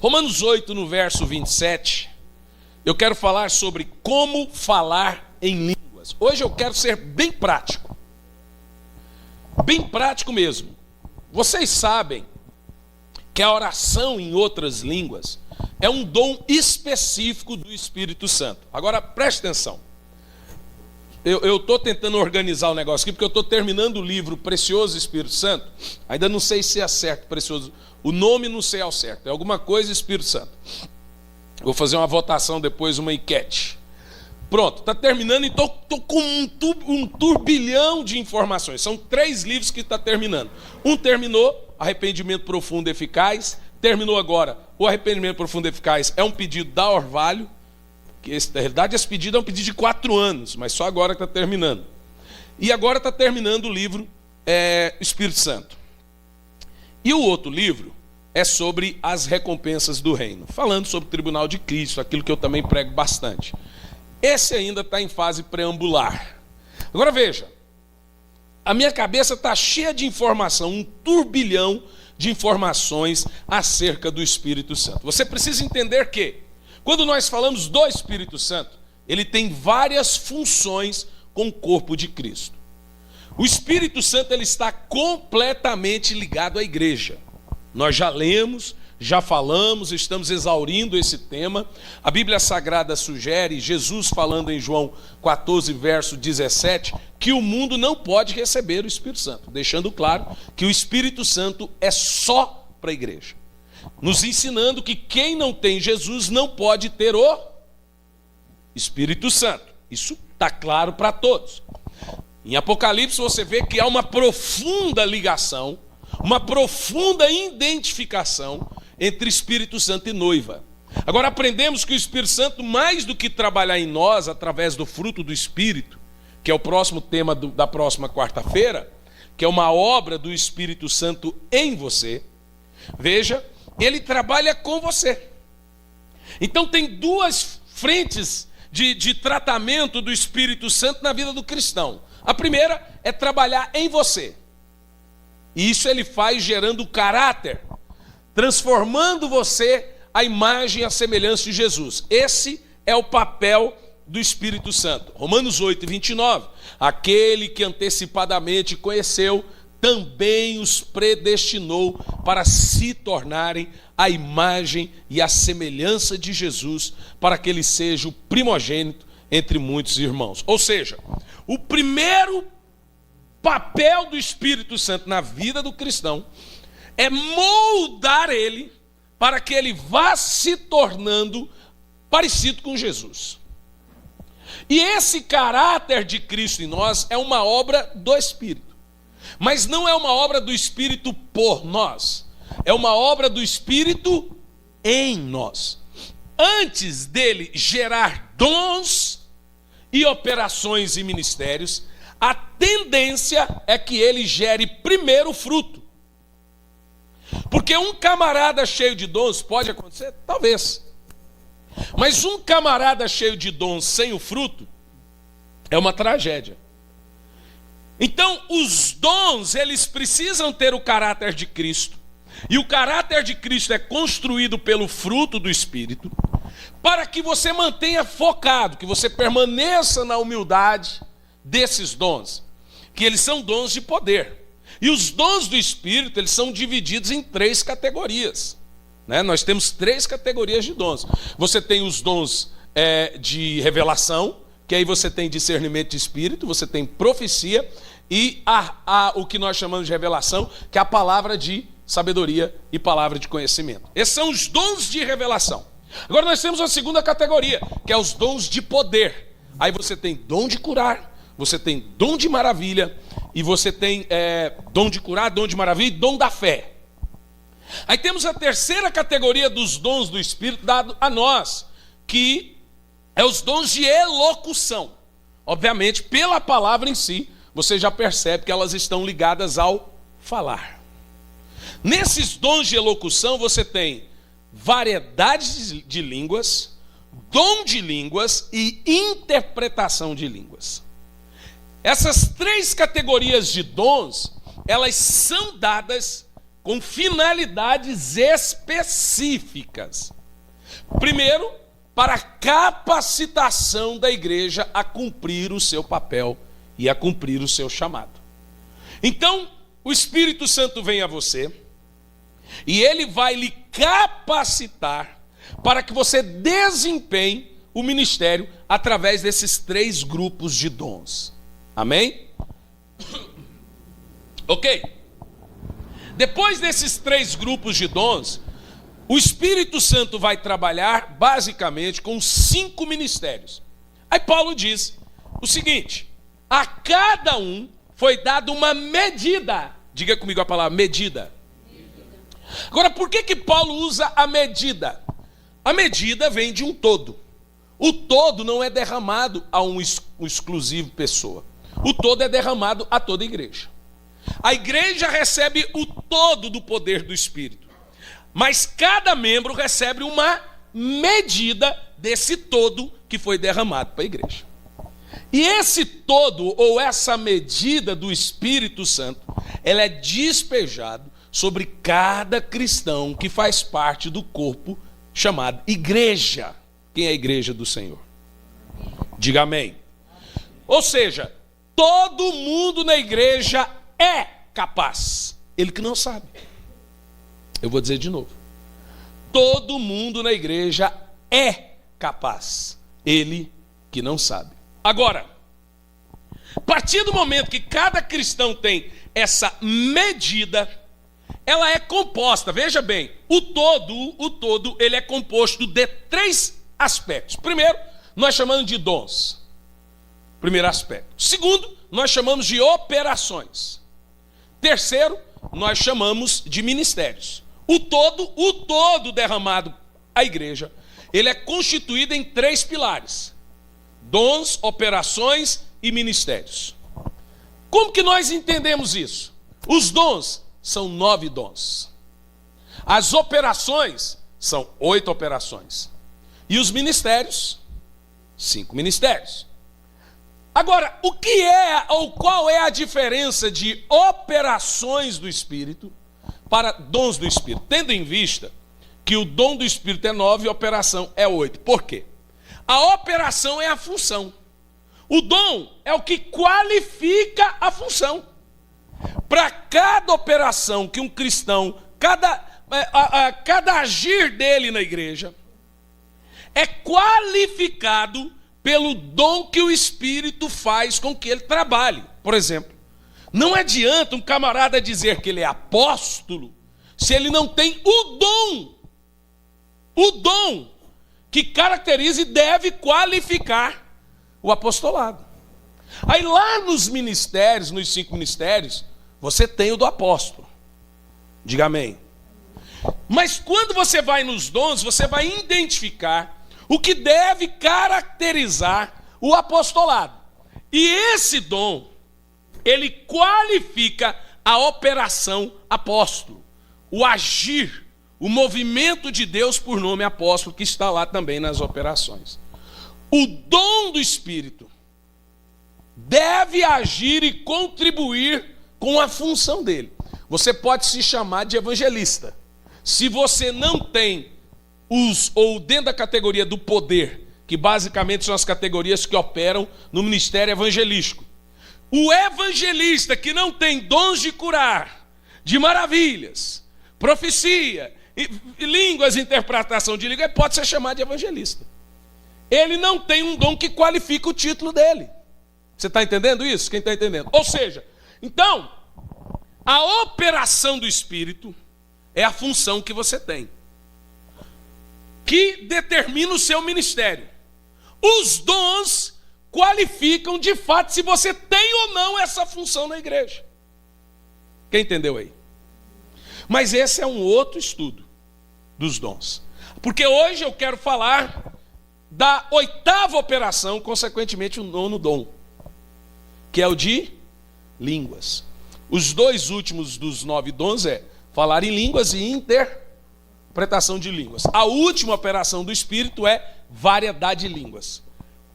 Romanos 8, no verso 27, eu quero falar sobre como falar em línguas. Hoje eu quero ser bem prático mesmo. Vocês sabem que a oração em outras línguas é um dom específico do Espírito Santo. Agora preste atenção. Eu estou tentando organizar o negócio aqui, porque eu estou terminando o livro Precioso Espírito Santo. Ainda não sei se é certo, Precioso. O nome não sei ao certo. É alguma coisa Espírito Santo. Vou fazer uma votação depois, uma enquete. Pronto, está terminando e estou com um turbilhão de informações. São 3 livros que está terminando. Um terminou, Arrependimento Profundo e Eficaz. Terminou agora, o Arrependimento Profundo e Eficaz é um pedido da Orvalho. Que na realidade esse pedido é um pedido de 4 anos, mas só agora que está terminando. E agora está terminando o livro Espírito Santo. E o outro livro é sobre as recompensas do reino, falando sobre o tribunal de Cristo, aquilo que eu também prego bastante. Esse ainda está em fase preambular. Agora veja, a minha cabeça está cheia de informação, um turbilhão de informações acerca do Espírito Santo. Você precisa entender que, quando nós falamos do Espírito Santo, ele tem várias funções com o corpo de Cristo. O Espírito Santo ele está completamente ligado à igreja. Nós já lemos, já falamos, estamos exaurindo esse tema. A Bíblia Sagrada sugere, Jesus falando em João 14, verso 17, que o mundo não pode receber o Espírito Santo, deixando claro que o Espírito Santo é só para a igreja, nos ensinando que quem não tem Jesus não pode ter o Espírito Santo. Isso está claro para todos. Em Apocalipse você vê que há uma profunda ligação, uma profunda identificação entre Espírito Santo e noiva. Agora aprendemos que o Espírito Santo, mais do que trabalhar em nós através do fruto do Espírito, que é o próximo tema da próxima quarta-feira, que é uma obra do Espírito Santo em você, veja, ele trabalha com você. Então tem 2 frentes de tratamento do Espírito Santo na vida do cristão. A primeira é trabalhar em você. E isso ele faz gerando caráter, transformando você à imagem e à semelhança de Jesus. Esse é o papel do Espírito Santo. Romanos 8, 29. Aquele que antecipadamente conheceu, também os predestinou para se tornarem a imagem e a semelhança de Jesus, para que ele seja o primogênito entre muitos irmãos. Ou seja, o primeiro papel do Espírito Santo na vida do cristão é moldar ele para que ele vá se tornando parecido com Jesus. E esse caráter de Cristo em nós é uma obra do Espírito. Mas não é uma obra do Espírito por nós. É uma obra do Espírito em nós. Antes dele gerar dons e operações e ministérios, a tendência é que ele gere primeiro fruto. Porque um camarada cheio de dons, pode acontecer? Talvez. Mas um camarada cheio de dons sem o fruto é uma tragédia. Então, os dons, eles precisam ter o caráter de Cristo. E o caráter de Cristo é construído pelo fruto do Espírito, para que você mantenha focado, que você permaneça na humildade desses dons, que eles são dons de poder. E os dons do Espírito, eles são divididos em 3 categorias. Nós temos 3 categorias de dons. Você tem os dons de revelação, que aí você tem discernimento de espírito, você tem profecia, e o que nós chamamos de revelação, que é a palavra de sabedoria e palavra de conhecimento. Esses são os dons de revelação. Agora nós temos uma segunda categoria, que é os dons de poder. Aí você tem dom de curar, você tem dom de maravilha, e você tem dom de curar, dom de maravilha e dom da fé. Aí temos a terceira categoria dos dons do Espírito dado a nós, que é os dons de elocução. Obviamente, pela palavra em si, você já percebe que elas estão ligadas ao falar. Nesses dons de elocução, você tem variedade de línguas, dom de línguas e interpretação de línguas. Essas 3 categorias de dons, elas são dadas com finalidades específicas. Primeiro, para a capacitação da igreja a cumprir o seu papel e a cumprir o seu chamado. Então, o Espírito Santo vem a você e ele vai lhe capacitar para que você desempenhe o ministério através desses 3 grupos de dons. Amém? Ok. Depois desses 3 grupos de dons, o Espírito Santo vai trabalhar basicamente com 5 ministérios. Aí Paulo diz o seguinte: a cada um foi dada uma medida. Diga comigo a palavra medida. Agora, por que Paulo usa a medida? A medida vem de um todo. O todo não é derramado a um exclusivo pessoa. O todo é derramado a toda a igreja. A igreja recebe o todo do poder do Espírito. Mas cada membro recebe uma medida desse todo que foi derramado para a igreja. E esse todo, ou essa medida do Espírito Santo, ela é despejado sobre cada cristão que faz parte do corpo chamado igreja. Quem é a igreja do Senhor? Diga amém. Ou seja, todo mundo na igreja é capaz. Ele que não sabe. Eu vou dizer de novo. Todo mundo na igreja é capaz. Ele que não sabe. Agora, a partir do momento que cada cristão tem essa medida, ela é composta, veja bem, o todo, ele é composto de 3 aspectos. Primeiro, nós chamamos de dons. Primeiro aspecto. Segundo, nós chamamos de operações. Terceiro, nós chamamos de ministérios. O todo derramado à igreja, ele é constituído em 3 pilares: dons, operações e ministérios. Como que nós entendemos isso? Os dons são 9 dons. As operações são 8 operações. E os ministérios, 5 ministérios. Agora, o que é ou qual é a diferença de operações do Espírito para dons do Espírito? Tendo em vista que o dom do Espírito é 9 e a operação é 8. Por quê? A operação é a função. O dom é o que qualifica a função. Para cada operação que um cristão, cada agir dele na igreja, é qualificado pelo dom que o Espírito faz com que ele trabalhe. Por exemplo, não adianta um camarada dizer que ele é apóstolo se ele não tem o dom que caracteriza e deve qualificar o apostolado. Aí lá nos ministérios, nos 5 ministérios, você tem o do apóstolo. Diga amém. Mas quando você vai nos dons, você vai identificar o que deve caracterizar o apostolado. E esse dom, ele qualifica a operação apóstolo, o agir, o movimento de Deus por nome apóstolo, que está lá também nas operações. O dom do Espírito deve agir e contribuir com a função dele. Você pode se chamar de evangelista. Se você não tem ou dentro da categoria do poder, que basicamente são as categorias que operam no ministério evangelístico. O evangelista que não tem dons de curar, de maravilhas, profecia, línguas, interpretação de língua, pode ser chamado de evangelista. Ele não tem um dom que qualifica o título dele. Você está entendendo isso? Quem está entendendo? Ou seja, então, a operação do Espírito é a função que você tem, que determina o seu ministério. Os dons qualificam de fato se você tem ou não essa função na igreja. Quem entendeu aí? Mas esse é um outro estudo dos dons. Porque hoje eu quero falar da 8ª operação, consequentemente o 9º dom, que é o de línguas. Os 2 últimos dos 9 dons é falar em línguas e interpretação de línguas. A última operação do Espírito é variedade de línguas.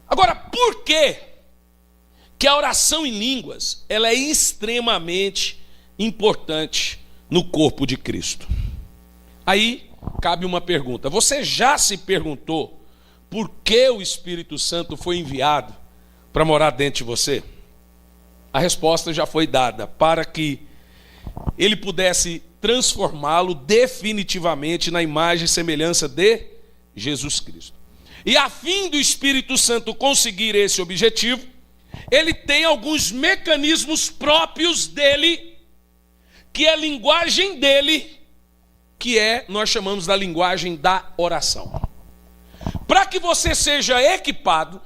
Agora, por que a oração em línguas ela é extremamente importante no corpo de Cristo. Aí cabe uma pergunta. Você já se perguntou por que o Espírito Santo foi enviado para morar dentro de você? A resposta já foi dada, para que ele pudesse transformá-lo definitivamente na imagem e semelhança de Jesus Cristo. E a fim do Espírito Santo conseguir esse objetivo, ele tem alguns mecanismos próprios dele, que é a linguagem dele, que nós chamamos da linguagem da oração. Para que você seja equipado,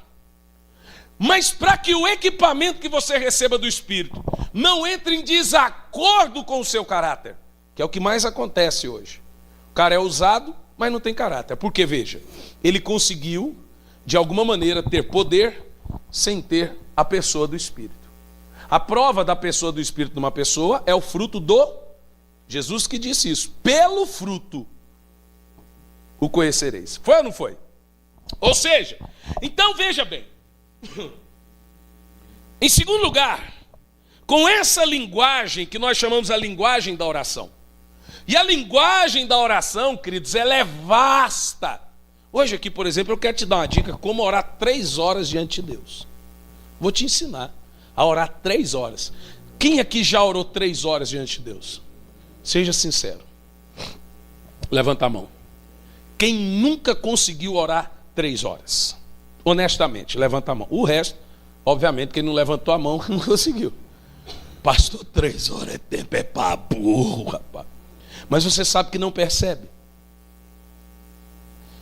mas para que o equipamento que você receba do Espírito não entre em desacordo com o seu caráter, que é o que mais acontece hoje. O cara é usado, mas não tem caráter. Porque, veja, ele conseguiu, de alguma maneira, ter poder sem ter a pessoa do Espírito. A prova da pessoa do Espírito numa pessoa é o fruto do... Jesus que disse isso. Pelo fruto o conhecereis. Foi ou não foi? Ou seja, então veja bem. Em segundo lugar, com essa linguagem que nós chamamos a linguagem da oração. E a linguagem da oração, queridos, ela é vasta. Hoje aqui, por exemplo, eu quero te dar uma dica como orar 3 horas diante de Deus. Vou te ensinar a orar 3 horas. Quem aqui já orou 3 horas diante de Deus? Seja sincero. Levanta a mão. Quem nunca conseguiu orar 3 horas? Honestamente, levanta a mão. O resto, obviamente, quem não levantou a mão não conseguiu. Pastor, 3 horas é tempo, é pra burro, rapaz. Mas você sabe que não percebe.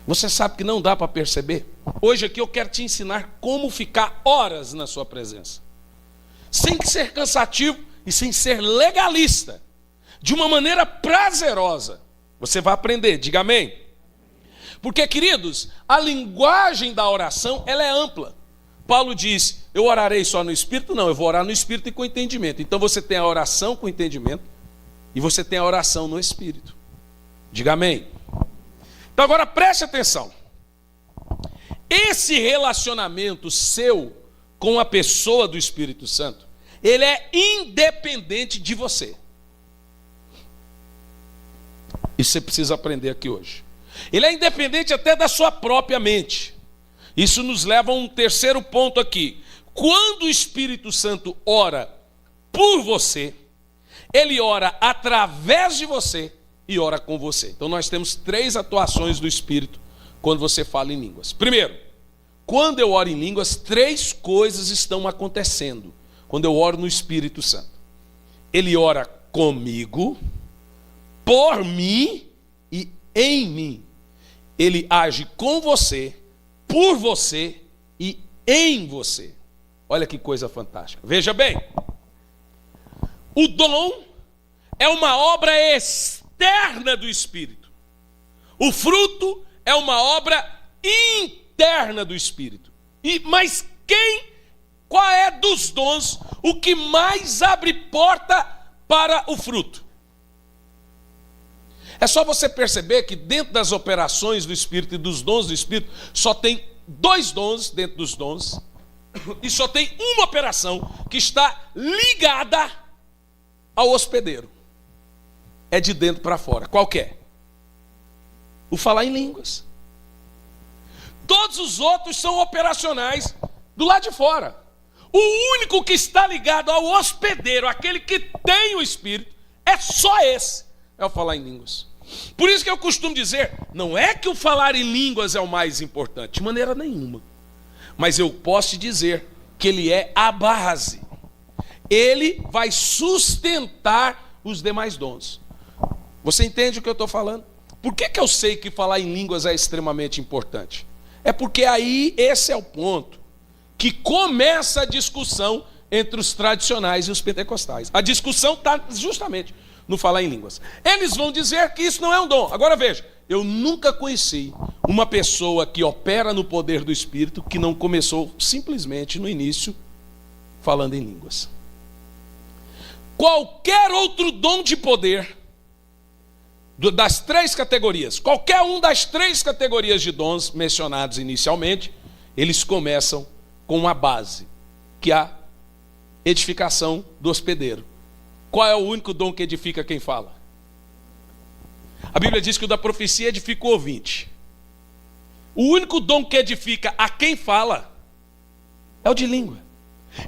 Você sabe que não dá para perceber. Hoje aqui eu quero te ensinar como ficar horas na sua presença. Sem ser cansativo e sem ser legalista. De uma maneira prazerosa. Você vai aprender, diga amém. Porque, queridos, a linguagem da oração, ela é ampla. Paulo diz, eu orarei só no Espírito? Não, eu vou orar no Espírito e com entendimento. Então você tem a oração com entendimento e você tem a oração no Espírito. Diga amém. Então agora preste atenção. Esse relacionamento seu com a pessoa do Espírito Santo, ele é independente de você. Isso você precisa aprender aqui hoje. Ele é independente até da sua própria mente. Isso nos leva a um terceiro ponto aqui. Quando o Espírito Santo ora por você, ele ora através de você e ora com você. Então nós temos 3 atuações do Espírito quando você fala em línguas. Primeiro, quando eu oro em línguas, 3 coisas estão acontecendo quando eu oro no Espírito Santo. Ele ora comigo, por mim e em mim. Ele age com você, por você e em você. Olha que coisa fantástica. Veja bem, o dom é uma obra externa do Espírito. O fruto é uma obra interna do Espírito. Mas qual é dos dons o que mais abre porta para o fruto? É só você perceber que dentro das operações do Espírito e dos dons do Espírito, só tem 2 dons dentro dos dons, e só tem uma operação que está ligada ao hospedeiro. É de dentro para fora. Qual que é? O falar em línguas. Todos os outros são operacionais do lado de fora. O único que está ligado ao hospedeiro, aquele que tem o Espírito, é só esse. É o falar em línguas. Por isso que eu costumo dizer, não é que o falar em línguas é o mais importante, de maneira nenhuma. Mas eu posso te dizer que ele é a base. Ele vai sustentar os demais dons. Você entende o que eu estou falando? Por que eu sei que falar em línguas é extremamente importante? É porque aí esse é o ponto que começa a discussão entre os tradicionais e os pentecostais. A discussão está justamente no falar em línguas. Eles vão dizer que isso não é um dom. Agora veja, eu nunca conheci uma pessoa que opera no poder do Espírito que não começou simplesmente no início falando em línguas. Qualquer outro dom de poder das 3 categorias, qualquer um das 3 categorias de dons mencionados inicialmente, eles começam com uma base, que é a edificação do hospedeiro. Qual é o único dom que edifica quem fala? A Bíblia diz que o da profecia edifica o ouvinte. O único dom que edifica a quem fala é o de língua.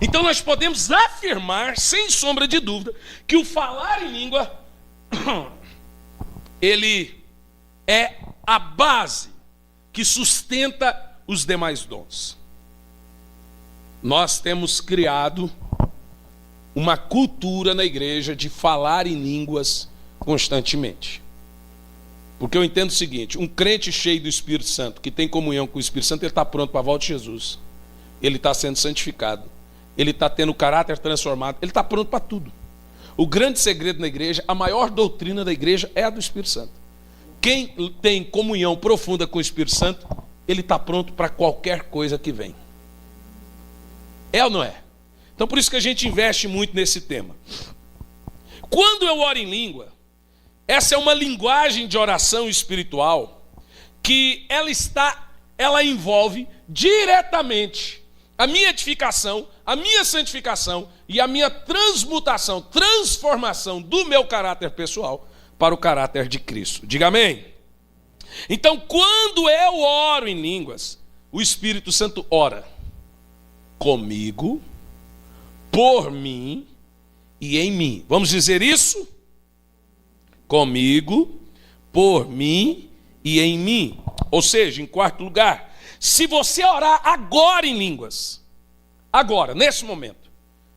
Então nós podemos afirmar, sem sombra de dúvida, que o falar em língua, ele é a base que sustenta os demais dons. Nós temos criado uma cultura na igreja de falar em línguas constantemente. Porque eu entendo o seguinte: um crente cheio do Espírito Santo, que tem comunhão com o Espírito Santo, ele está pronto para a volta de Jesus. Ele está sendo santificado. Ele está tendo o caráter transformado. Ele está pronto para tudo. O grande segredo na igreja, a maior doutrina da igreja é a do Espírito Santo. Quem tem comunhão profunda com o Espírito Santo, ele está pronto para qualquer coisa que vem. É ou não é? Então por isso que a gente investe muito nesse tema. Quando eu oro em língua, essa é uma linguagem de oração espiritual que ela envolve diretamente a minha edificação, a minha santificação e a minha transmutação, transformação do meu caráter pessoal para o caráter de Cristo. Diga amém. Então, quando eu oro em línguas, o Espírito Santo ora comigo, por mim e em mim. Vamos dizer isso? Comigo, por mim e em mim. Ou seja, em quarto lugar, se você orar agora em línguas, agora, nesse momento,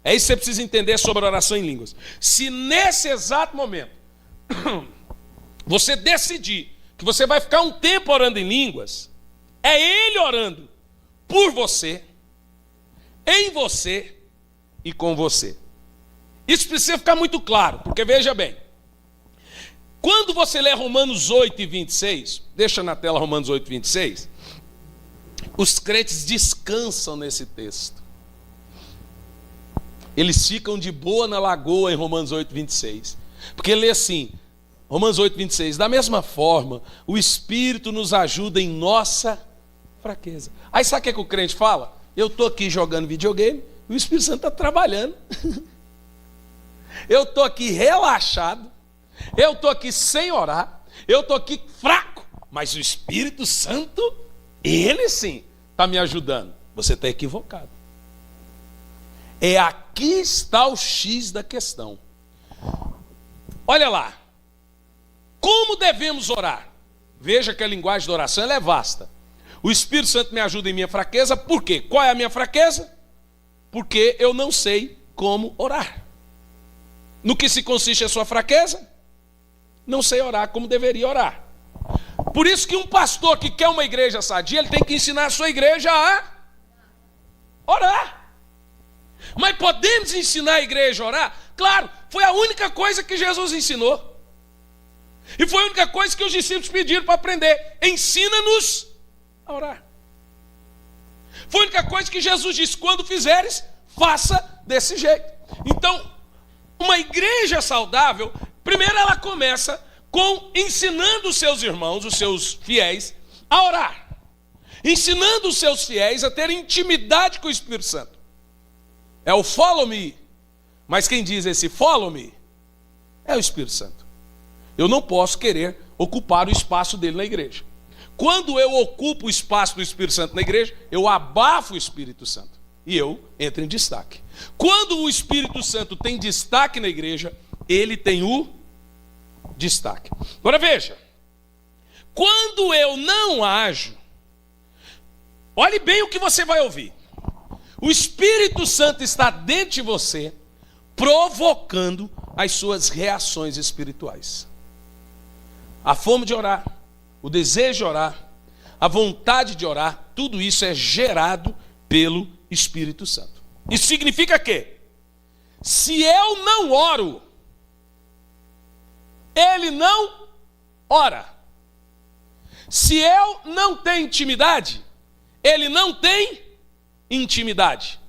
é isso que você precisa entender sobre a oração em línguas. Se nesse exato momento você decidir que você vai ficar um tempo orando em línguas, é Ele orando por você, em você e com você. Isso precisa ficar muito claro, porque veja bem, quando você lê Romanos 8 e 26, deixa na tela Romanos 8 e 26, os crentes descansam nesse texto. Eles ficam de boa na lagoa em Romanos 8, 26. Porque lê assim, Romanos 8, 26, da mesma forma, o Espírito nos ajuda em nossa fraqueza. Aí sabe o que o crente fala? Eu estou aqui jogando videogame, o Espírito Santo está trabalhando. Eu estou aqui relaxado, eu estou aqui sem orar, eu estou aqui fraco, mas o Espírito Santo, ele sim, está me ajudando. Você está equivocado. É aqui está o X da questão. Olha lá. Como devemos orar? Veja que a linguagem da oração ela é vasta. O Espírito Santo me ajuda em minha fraqueza. Por quê? Qual é a minha fraqueza? Porque eu não sei como orar. No que se consiste a sua fraqueza? Não sei orar como deveria orar. Por isso que um pastor que quer uma igreja sadia, ele tem que ensinar a sua igreja a orar. Mas podemos ensinar a igreja a orar? Claro, foi a única coisa que Jesus ensinou. E foi a única coisa que os discípulos pediram para aprender. Ensina-nos a orar. Foi a única coisa que Jesus disse, quando fizeres, faça desse jeito. Então, uma igreja saudável, primeiro ela começa com ensinando os seus irmãos, os seus fiéis, a orar. Ensinando os seus fiéis a ter intimidade com o Espírito Santo. É o follow me. Mas quem diz esse follow me é o Espírito Santo. Eu não posso querer ocupar o espaço dele na igreja. Quando eu ocupo o espaço do Espírito Santo na igreja, eu abafo o Espírito Santo. E eu entro em destaque. Quando o Espírito Santo tem destaque na igreja, ele tem o destaque. Agora veja. Quando eu não ajo, olhe bem o que você vai ouvir. O Espírito Santo está dentro de você, provocando as suas reações espirituais. A fome de orar, o desejo de orar, a vontade de orar, tudo isso é gerado pelo Espírito Santo. Isso significa que, se eu não oro, ele não ora. Se eu não tenho intimidade, ele não tem intimidade.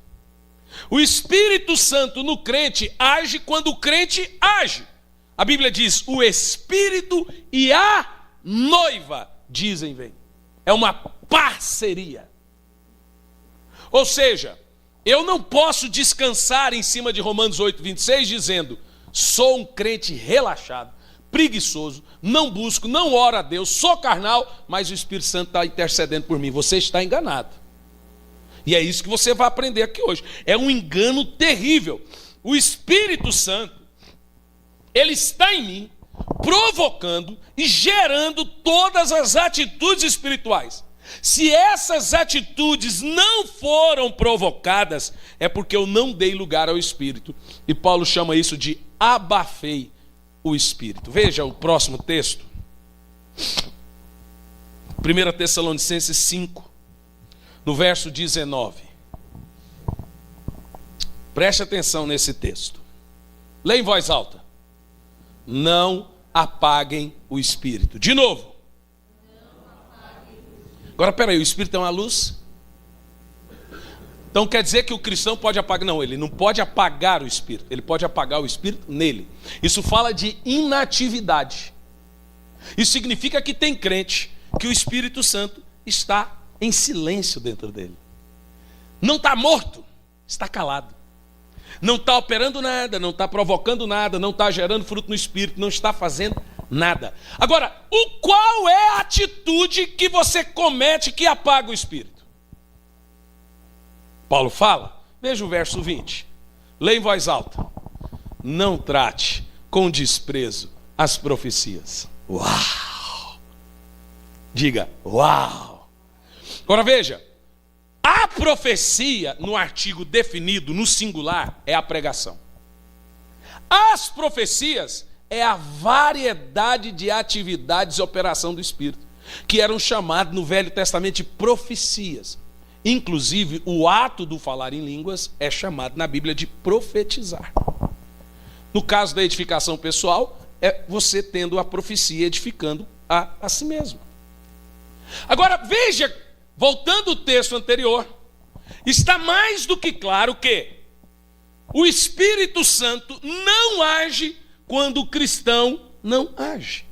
O Espírito Santo no crente age quando o crente age. A Bíblia diz, o Espírito e a noiva dizem vem. É uma parceria. Ou seja, eu não posso descansar em cima de Romanos 8, 26, dizendo, sou um crente relaxado, preguiçoso, não busco, não oro a Deus, sou carnal, mas o Espírito Santo está intercedendo por mim. Você está enganado. E é isso que você vai aprender aqui hoje. É um engano terrível. O Espírito Santo, ele está em mim, provocando e gerando todas as atitudes espirituais. Se essas atitudes não foram provocadas, é porque eu não dei lugar ao Espírito. E Paulo chama isso de abafei o Espírito. Veja o próximo texto. 1 Tessalonicenses 5, no verso 19. Preste atenção nesse texto. Leia em voz alta. Não apaguem o Espírito. De novo. Agora, peraí, o Espírito é uma luz? Então quer dizer que o cristão pode apagar? Não, ele não pode apagar o Espírito. Ele pode apagar o Espírito nele. Isso fala de inatividade. Isso significa que tem crente que o Espírito Santo está em silêncio dentro dele. Não está morto, está calado. Não está operando nada, não está provocando nada, não está gerando fruto no Espírito, não está fazendo nada. Agora, qual é a atitude que você comete que apaga o Espírito? Paulo fala, veja o verso 20. Leia em voz alta. Não trate com desprezo as profecias. Uau! Diga, uau! Agora veja, a profecia, no artigo definido, no singular, é a pregação. As profecias é a variedade de atividades e operação do Espírito, que eram chamadas no Velho Testamento de profecias. Inclusive, o ato do falar em línguas é chamado na Bíblia de profetizar. No caso da edificação pessoal, é você tendo a profecia edificando a si mesmo. Agora, veja, voltando ao texto anterior, está mais do que claro que o Espírito Santo não age quando o cristão não age.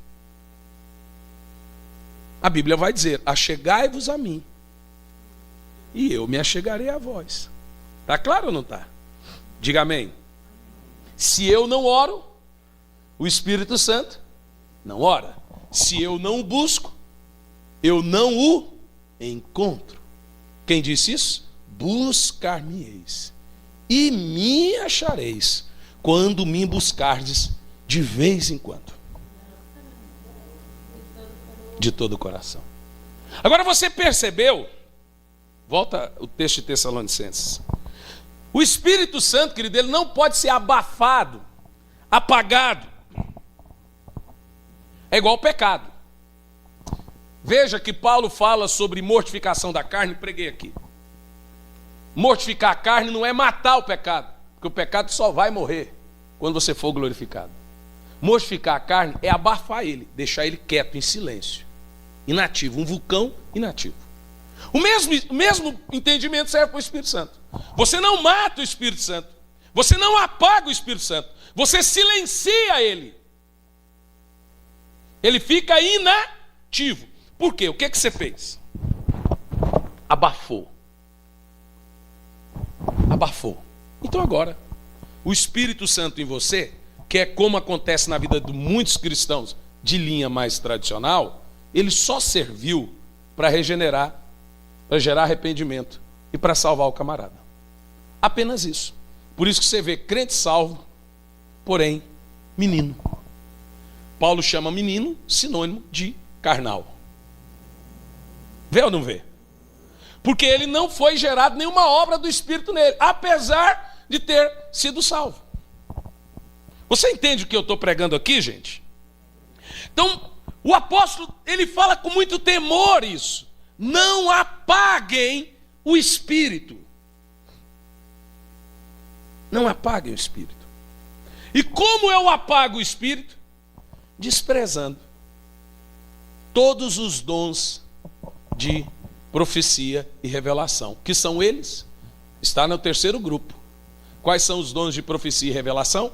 A Bíblia vai dizer, achegai-vos a mim, e eu me achegarei a vós. Está claro ou não está? Diga amém. Se eu não oro, o Espírito Santo não ora. Se eu não o busco, eu não o encontro. Quem disse isso? Buscar-me-eis e me achareis quando me buscardes de vez em quando. De todo o coração. Agora você percebeu? Volta o texto de Tessalonicenses. O Espírito Santo, querido, ele não pode ser abafado, apagado. É igual ao pecado. Veja que Paulo fala sobre mortificação da carne, preguei aqui. Mortificar a carne não é matar o pecado, porque o pecado só vai morrer quando você for glorificado. Mortificar a carne é abafar ele, deixar ele quieto, em silêncio, inativo, um vulcão inativo. O mesmo entendimento serve para o Espírito Santo. Você não mata o Espírito Santo, você não apaga o Espírito Santo, você silencia ele. Ele fica inativo. Por quê? O que você fez? Abafou. Abafou. Então agora, o Espírito Santo em você, que é como acontece na vida de muitos cristãos de linha mais tradicional, ele só serviu para regenerar, para gerar arrependimento e para salvar o camarada. Apenas isso. Por isso que você vê crente salvo, porém menino. Paulo chama menino sinônimo de carnal. Vê ou não vê? Porque ele não foi gerado nenhuma obra do Espírito nele, apesar de ter sido salvo. Você entende o que eu estou pregando aqui, gente? Então, o apóstolo, ele fala com muito temor isso. Não apaguem o Espírito. Não apaguem o Espírito. E como eu apago o Espírito? Desprezando todos os dons de profecia e revelação. Que são eles? Está no terceiro grupo. Quais são os dons de profecia e revelação?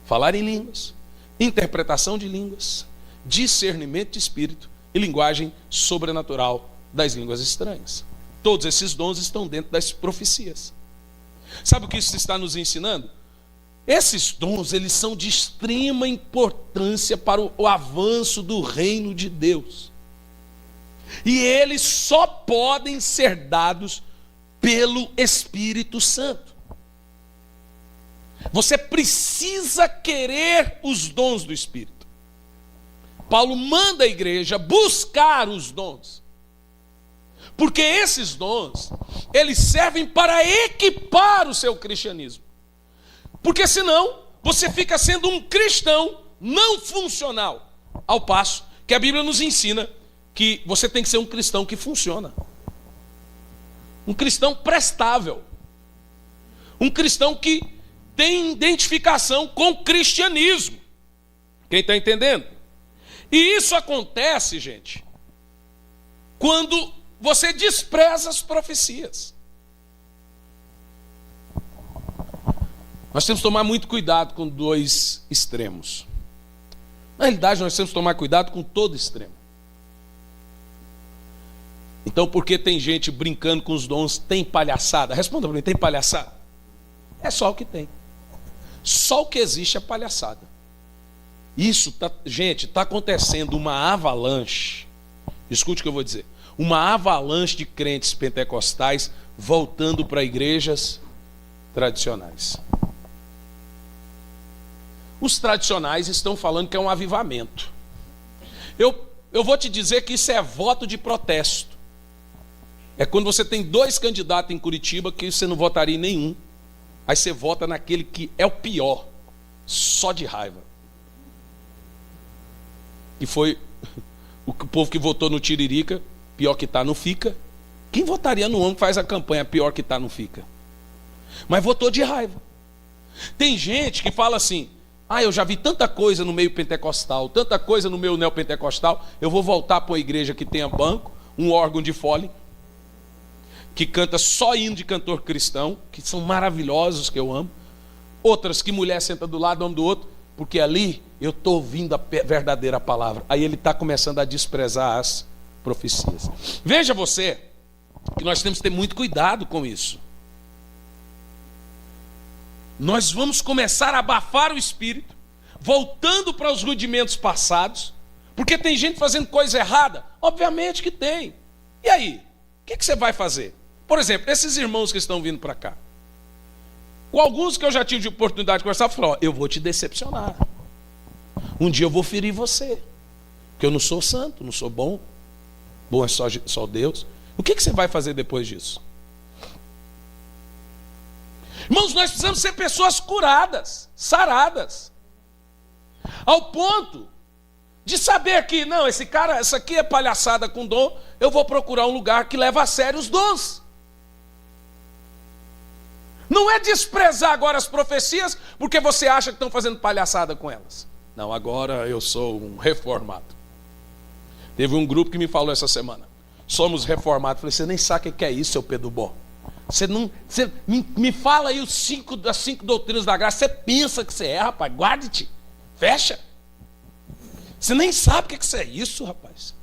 Falar em línguas, interpretação de línguas, discernimento de espírito e linguagem sobrenatural das línguas estranhas. Todos esses dons estão dentro das profecias. Sabe o que isso está nos ensinando? Esses dons, eles são de extrema importância para o avanço do reino de Deus. E eles só podem ser dados pelo Espírito Santo. Você precisa querer os dons do Espírito. Paulo manda a igreja buscar os dons. Porque esses dons, eles servem para equipar o seu cristianismo. Porque senão, você fica sendo um cristão não funcional. Ao passo que a Bíblia nos ensina que você tem que ser um cristão que funciona. Um cristão prestável. Um cristão que tem identificação com o cristianismo. Quem está entendendo? E isso acontece, gente, quando você despreza as profecias. Nós temos que tomar muito cuidado com dois extremos. Na realidade, nós temos que tomar cuidado com todo extremo. Então, por que tem gente brincando com os dons? Tem palhaçada? Responda para mim, tem palhaçada? É só o que tem. Só o que existe é palhaçada. Isso, gente, está acontecendo uma avalanche. Escute o que eu vou dizer. Uma avalanche de crentes pentecostais voltando para igrejas tradicionais. Os tradicionais estão falando que é um avivamento. Eu vou te dizer que isso é voto de protesto. É quando você tem 2 candidatos em Curitiba que você não votaria em nenhum. Aí você vota naquele que é o pior, só de raiva. E foi o povo que votou no Tiririca, pior que está, não fica. Quem votaria no homem que faz a campanha, pior que está, não fica? Mas votou de raiva. Tem gente que fala assim, eu já vi tanta coisa no meio pentecostal, tanta coisa no meio neopentecostal, eu vou voltar para uma igreja que tenha banco, um órgão de fole, que canta só hino de cantor cristão, que são maravilhosos, que eu amo. Outras que mulher senta do lado, um do outro, porque ali eu estou ouvindo a verdadeira palavra. Aí ele está começando a desprezar as profecias. Veja você, que nós temos que ter muito cuidado com isso. Nós vamos começar a abafar o espírito, voltando para os rudimentos passados, porque tem gente fazendo coisa errada? Obviamente que tem. E aí? O que você vai fazer? Por exemplo, esses irmãos que estão vindo para cá. Com alguns que eu já tive de oportunidade de conversar, falaram, eu vou te decepcionar. Um dia eu vou ferir você. Porque eu não sou santo, não sou bom. Bom é só Deus. O que você vai fazer depois disso? Irmãos, nós precisamos ser pessoas curadas, saradas. Ao ponto de saber que, não, essa aqui é palhaçada com dom, eu vou procurar um lugar que leva a sério os dons. Não é desprezar agora as profecias, porque você acha que estão fazendo palhaçada com elas. Não, agora eu sou um reformado. Teve um grupo que me falou essa semana, somos reformados. Eu falei, você nem sabe o que é isso, seu Pedro Bó. Você me fala aí as 5 doutrinas da graça, você pensa que você é, rapaz, guarde-te, fecha. Você nem sabe o que é isso, rapaz.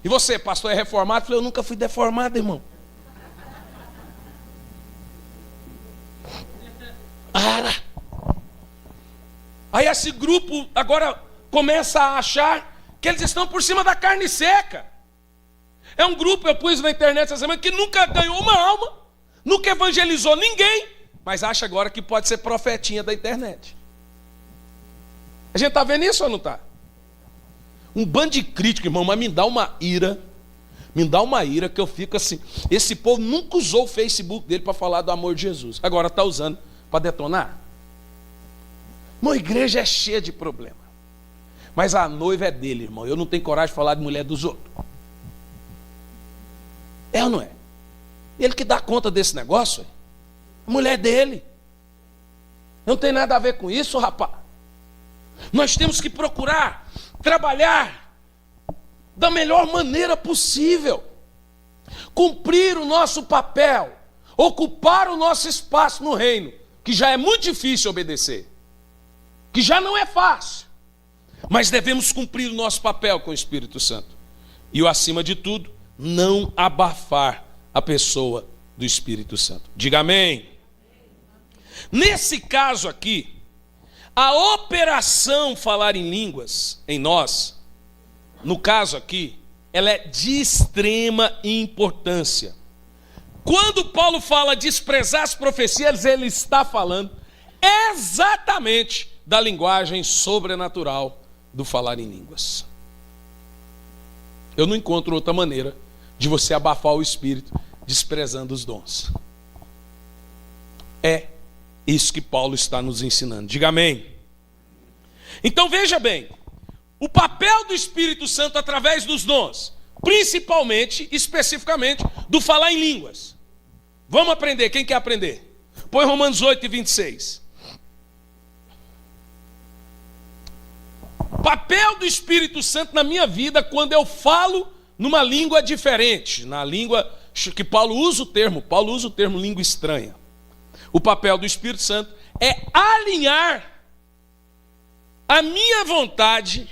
E você, pastor, é reformado? Eu falei, eu nunca fui deformado, irmão. Aí esse grupo agora começa a achar que eles estão por cima da carne seca. É um grupo, eu pus na internet essa semana, que nunca ganhou uma alma, nunca evangelizou ninguém, mas acha agora que pode ser profetinha da internet. A gente está vendo isso ou não está? Um bando de crítico, irmão, mas me dá uma ira que eu fico assim. Esse povo nunca usou o Facebook dele para falar do amor de Jesus. Agora está usando para detonar. Uma igreja é cheia de problema. Mas a noiva é dele, irmão. Eu não tenho coragem de falar de mulher dos outros. É ou não é? Ele que dá conta desse negócio. A mulher dele. Não tem nada a ver com isso, rapaz. Nós temos que procurar trabalhar da melhor maneira possível, cumprir o nosso papel, ocupar o nosso espaço no reino, que já é muito difícil obedecer, que já não é fácil, mas devemos cumprir o nosso papel com o Espírito Santo. E o acima de tudo, não abafar a pessoa do Espírito Santo. Diga amém. Nesse caso aqui, A operação falar em línguas, em nós, no caso aqui, ela é de extrema importância. Quando Paulo fala desprezar as profecias, ele está falando exatamente da linguagem sobrenatural do falar em línguas. Eu não encontro outra maneira de você abafar o Espírito desprezando os dons. É isso que Paulo está nos ensinando. Diga amém. Então veja bem, o papel do Espírito Santo através dos dons, principalmente, especificamente, do falar em línguas. Vamos aprender, quem quer aprender? Põe Romanos 8 e 26. Papel do Espírito Santo na minha vida quando eu falo numa língua diferente, na língua que Paulo usa o termo língua estranha. O papel do Espírito Santo é alinhar a minha vontade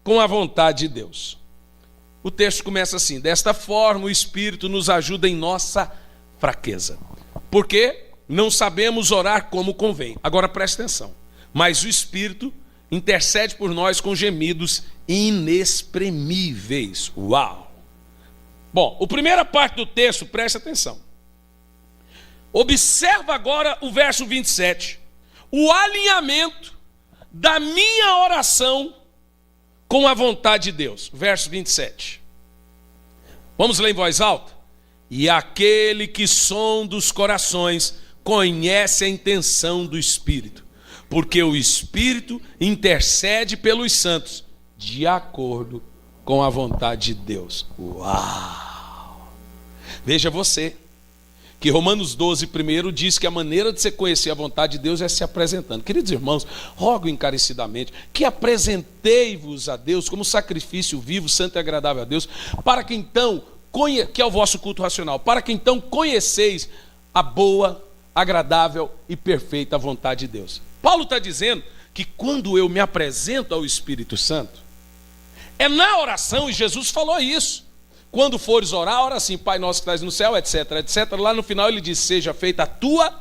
com a vontade de Deus. O texto começa assim: desta forma o Espírito nos ajuda em nossa fraqueza, porque não sabemos orar como convém. Agora presta atenção. Mas o Espírito intercede por nós com gemidos inexprimíveis. Uau! Bom, a primeira parte do texto, presta atenção. Observa agora o verso 27. O alinhamento da minha oração com a vontade de Deus. Verso 27. Vamos ler em voz alta? E aquele que sonda os corações conhece a intenção do Espírito, porque o Espírito intercede pelos santos de acordo com a vontade de Deus. Uau! Veja você, que Romanos 12 primeiro diz que a maneira de você conhecer a vontade de Deus é se apresentando. Queridos irmãos, rogo encarecidamente que apresentei-vos a Deus como sacrifício vivo, santo e agradável a Deus, para que então, que é o vosso culto racional, para que então conheceis a boa, agradável e perfeita vontade de Deus. Paulo está dizendo que quando eu me apresento ao Espírito Santo, é na oração, e Jesus falou isso. Quando fores orar, ora assim: Pai nosso que estás no céu, etc, etc. Lá no final ele diz: seja feita a tua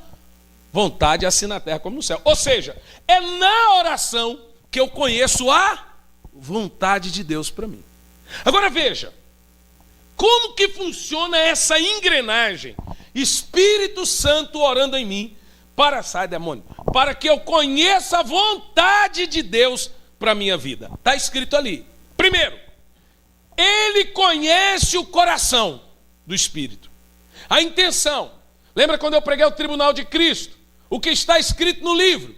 vontade, assim na terra como no céu. Ou seja, é na oração que eu conheço a vontade de Deus para mim. Agora veja, como que funciona essa engrenagem? Espírito Santo orando em mim, sai demônio, para que eu conheça a vontade de Deus para a minha vida. Está escrito ali. Primeiro, ele conhece o coração do Espírito, a intenção. Lembra quando eu preguei o tribunal de Cristo? O que está escrito no livro.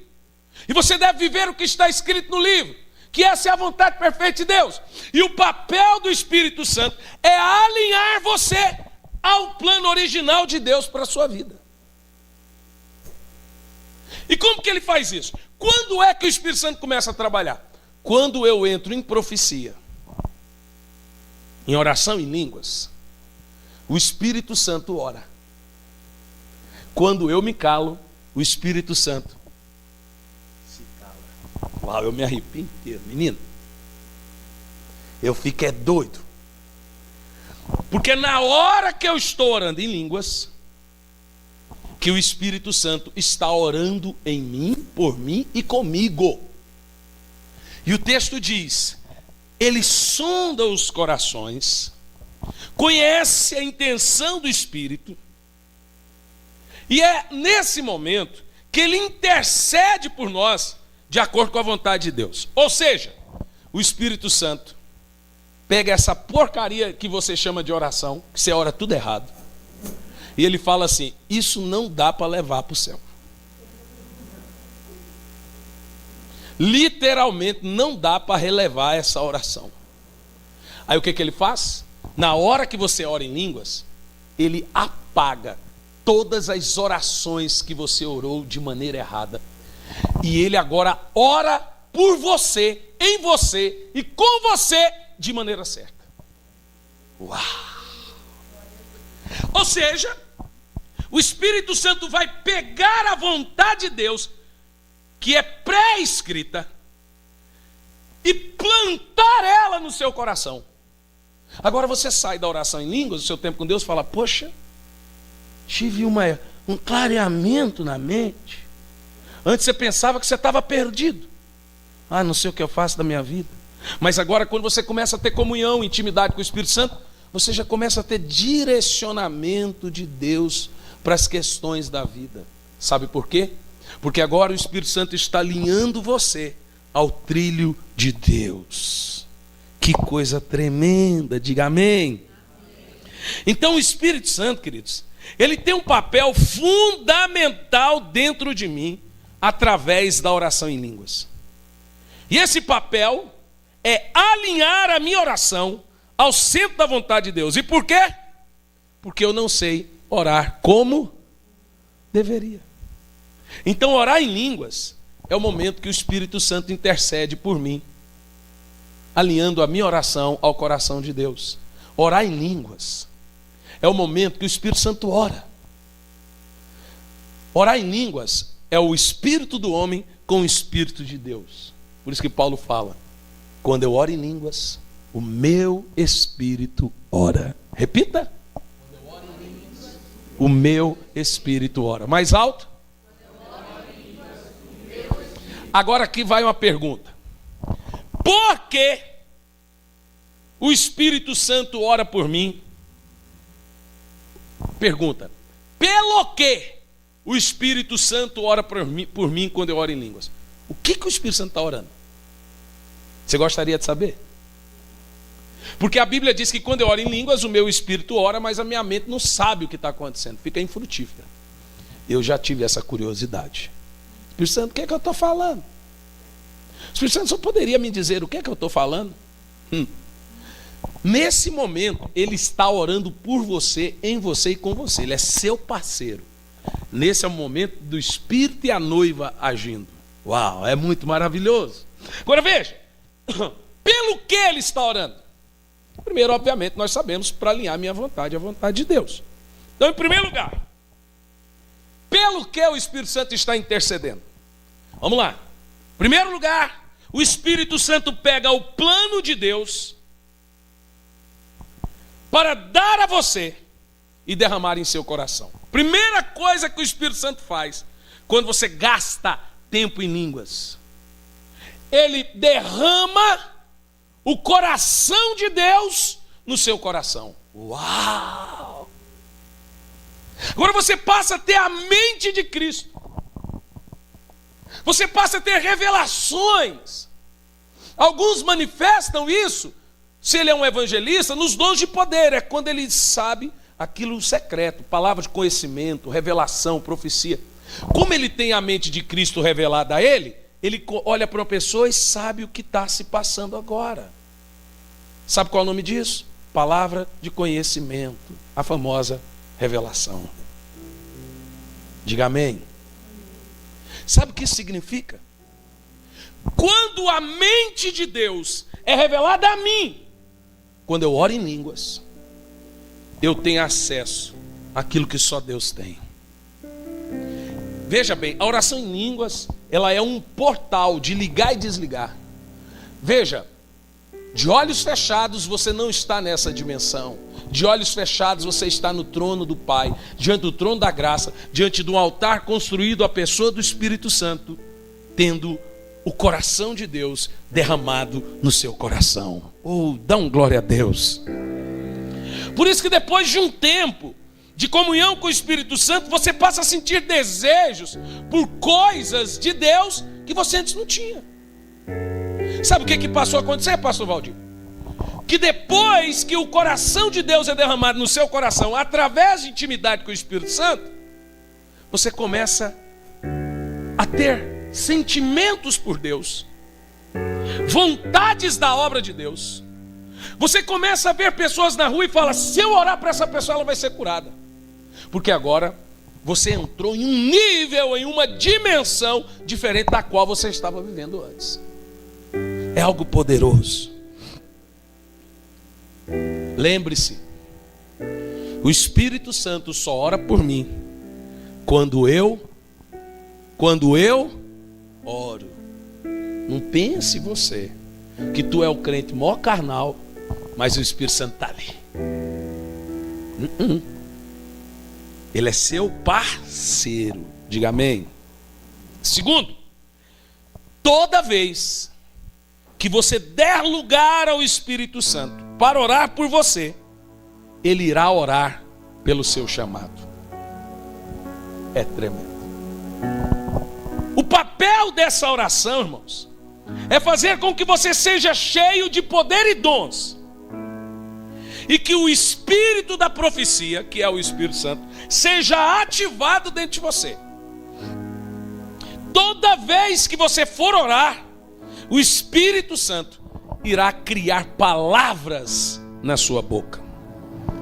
E você deve viver o que está escrito no livro, que essa é a vontade perfeita de Deus. E o papel do Espírito Santo é alinhar você ao plano original de Deus para a sua vida. E como que ele faz isso? Quando é que o Espírito Santo começa a trabalhar? Quando eu entro em profecia, em oração em línguas, o Espírito Santo ora. Quando eu me calo, o Espírito Santo se cala. Uau, eu me arrepio inteiro, menino. Eu fico doido. Porque na hora que eu estou orando em línguas, que o Espírito Santo está orando em mim, por mim e comigo. E o texto diz: ele sonda os corações, conhece a intenção do Espírito, e é nesse momento que ele intercede por nós de acordo com a vontade de Deus. Ou seja, o Espírito Santo pega essa porcaria que você chama de oração, que você ora tudo errado, e ele fala assim: isso não dá para levar para o céu. Literalmente não dá para relevar essa oração. Aí o que ele faz? Na hora que você ora em línguas, ele apaga todas as orações que você orou de maneira errada. E ele agora ora por você, em você e com você de maneira certa. Uau! Ou seja, o Espírito Santo vai pegar a vontade de Deus, que é pré-escrita, e plantar ela no seu coração. Agora você sai da oração em línguas, do seu tempo com Deus, e fala: poxa, tive um clareamento na mente. Antes você pensava que você estava perdido. Ah, não sei o que eu faço da minha vida. Mas agora, quando você começa a ter comunhão, intimidade com o Espírito Santo, você já começa a ter direcionamento de Deus para as questões da vida. Sabe por quê? Porque agora o Espírito Santo está alinhando você ao trilho de Deus. Que coisa tremenda, diga amém. Então o Espírito Santo, queridos, ele tem um papel fundamental dentro de mim, através da oração em línguas. E esse papel é alinhar a minha oração ao centro da vontade de Deus. E por quê? Porque eu não sei orar como deveria. Então orar em línguas é o momento que o Espírito Santo intercede por mim, alinhando a minha oração ao coração de Deus. Orar em línguas é o momento que o Espírito Santo ora. Orar em línguas é o espírito do homem com o Espírito de Deus. Por isso que Paulo fala: quando eu oro em línguas, o meu espírito ora. Repita. Quando eu oro em línguas, o meu espírito ora. Mais alto. Agora aqui vai uma pergunta. Por que o Espírito Santo ora por mim? Pergunta. Pelo que o Espírito Santo ora por mim quando eu oro em línguas? O que o Espírito Santo está orando? Você gostaria de saber? Porque a Bíblia diz que quando eu oro em línguas, o meu espírito ora, mas a minha mente não sabe o que está acontecendo, fica infrutífera. Eu já tive essa curiosidade. Espírito Santo, o que é que eu estou falando? O Espírito Santo só poderia me dizer o que é que eu estou falando? Nesse momento, ele está orando por você, em você e com você. Ele é seu parceiro. Nesse é o momento do Espírito e a noiva agindo. Uau, é muito maravilhoso. Agora veja, pelo que ele está orando? Primeiro, obviamente, nós sabemos, para alinhar a minha vontade à vontade de Deus. Então, em primeiro lugar, pelo que o Espírito Santo está intercedendo? Vamos lá. Em primeiro lugar, o Espírito Santo pega o plano de Deus para dar a você e derramar em seu coração. Primeira coisa que o Espírito Santo faz quando você gasta tempo em línguas, ele derrama o coração de Deus no seu coração. Uau! Agora você passa a ter a mente de Cristo. Você passa a ter revelações. Alguns manifestam isso, se ele é um evangelista, nos dons de poder. É quando ele sabe aquilo secreto, palavra de conhecimento, revelação, profecia. Como ele tem a mente de Cristo revelada a ele olha para uma pessoa e sabe o que está se passando agora. Sabe qual é o nome disso? Palavra de conhecimento, a famosa revelação. Diga amém. Sabe o que isso significa? Quando a mente de Deus é revelada a mim, quando eu oro em línguas, eu tenho acesso àquilo que só Deus tem. Veja bem, a oração em línguas, ela é um portal de ligar e desligar. Veja, de olhos fechados você não está nessa dimensão. De olhos fechados você está no trono do Pai, diante do trono da graça, diante de um altar construído à pessoa do Espírito Santo, tendo o coração de Deus derramado no seu coração. Dá um glória a Deus. Por isso que depois de um tempo de comunhão com o Espírito Santo, você passa a sentir desejos por coisas de Deus que você antes não tinha. Sabe o que passou a acontecer, pastor Valdir? Que depois que o coração de Deus é derramado no seu coração, através de intimidade com o Espírito Santo, você começa a ter sentimentos por Deus, vontades da obra de Deus. Você começa a ver pessoas na rua e fala: se eu orar para essa pessoa, ela vai ser curada. Porque agora você entrou em um nível, em uma dimensão diferente da qual você estava vivendo antes. É algo poderoso. Lembre-se, o Espírito Santo só ora por mim quando eu oro. Não pense você que tu é o crente maior carnal, mas o Espírito Santo está ali. Ele é seu parceiro. Diga amém. Segundo, toda vez que você der lugar ao Espírito Santo para orar por você, ele irá orar pelo seu chamado. É tremendo. O papel dessa oração, irmãos, é fazer com que você seja cheio de poder e dons, e que o Espírito da profecia, que é o Espírito Santo, seja ativado dentro de você. Toda vez que você for orar, o Espírito Santo irá criar palavras na sua boca.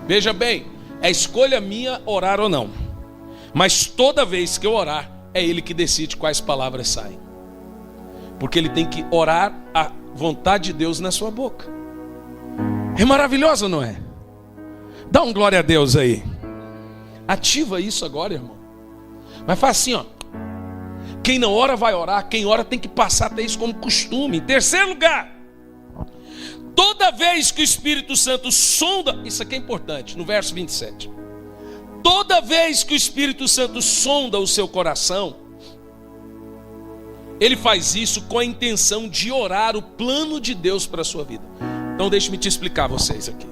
Veja bem, é escolha minha orar ou não, mas toda vez que eu orar, é Ele que decide quais palavras saem, porque Ele tem que orar a vontade de Deus na sua boca. É maravilhoso, não é? Dá um glória a Deus aí. Ativa isso agora, irmão. Mas faz assim, ó. Quem não ora vai orar, quem ora tem que passar até isso como costume. Em terceiro lugar, toda vez que o Espírito Santo sonda, isso aqui é importante, no verso 27. Toda vez que o Espírito Santo sonda o seu coração, ele faz isso com a intenção de orar o plano de Deus para a sua vida. Então deixe-me te explicar vocês aqui.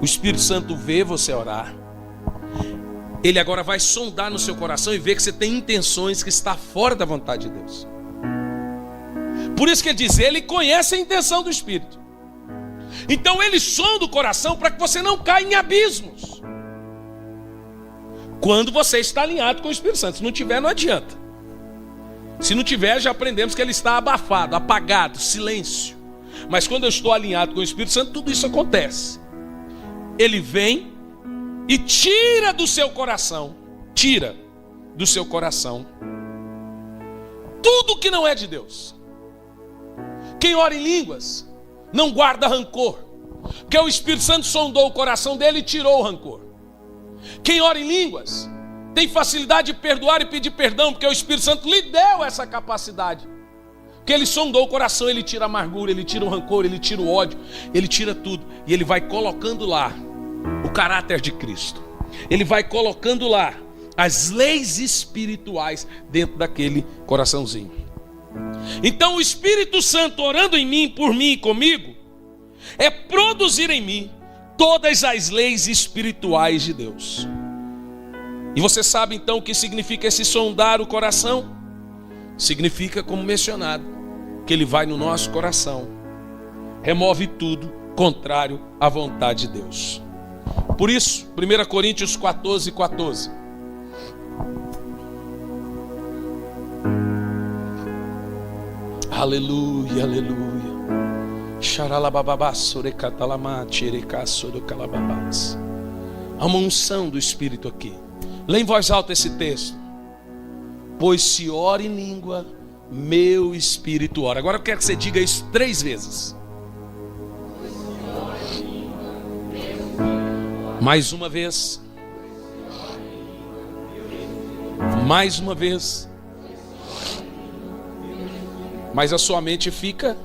O Espírito Santo vê você orar. Ele agora vai sondar no seu coração e ver que você tem intenções que está fora da vontade de Deus. Por isso que ele diz, ele conhece a intenção do Espírito. Então ele sonda o coração para que você não caia em abismos. Quando você está alinhado com o Espírito Santo. Se não tiver, não adianta. Se não tiver, já aprendemos que ele está abafado, apagado, silêncio. Mas quando eu estou alinhado com o Espírito Santo, tudo isso acontece. Ele vem e tira do seu coração tudo que não é de Deus. Quem ora em línguas não guarda rancor, porque o Espírito Santo sondou o coração dele e tirou o rancor. Quem ora em línguas tem facilidade de perdoar e pedir perdão, porque o Espírito Santo lhe deu essa capacidade. Porque ele sondou o coração, ele tira a amargura, ele tira o rancor, ele tira o ódio, ele tira tudo. E ele vai colocando lá o caráter de Cristo. Ele vai colocando lá as leis espirituais dentro daquele coraçãozinho. Então o Espírito Santo orando em mim, por mim e comigo, é produzir em mim todas as leis espirituais de Deus. E você sabe então o que significa esse sondar o coração? Significa, como mencionado, que ele vai no nosso coração, remove tudo contrário à vontade de Deus. Por isso, 1 Coríntios 14:14. Aleluia, aleluia. Há uma unção do Espírito aqui. Lê em voz alta esse texto. Pois se ora em língua, meu espírito ora. Agora eu quero que você diga isso 3 vezes. Mais uma vez. Mais uma vez. Mas a sua mente fica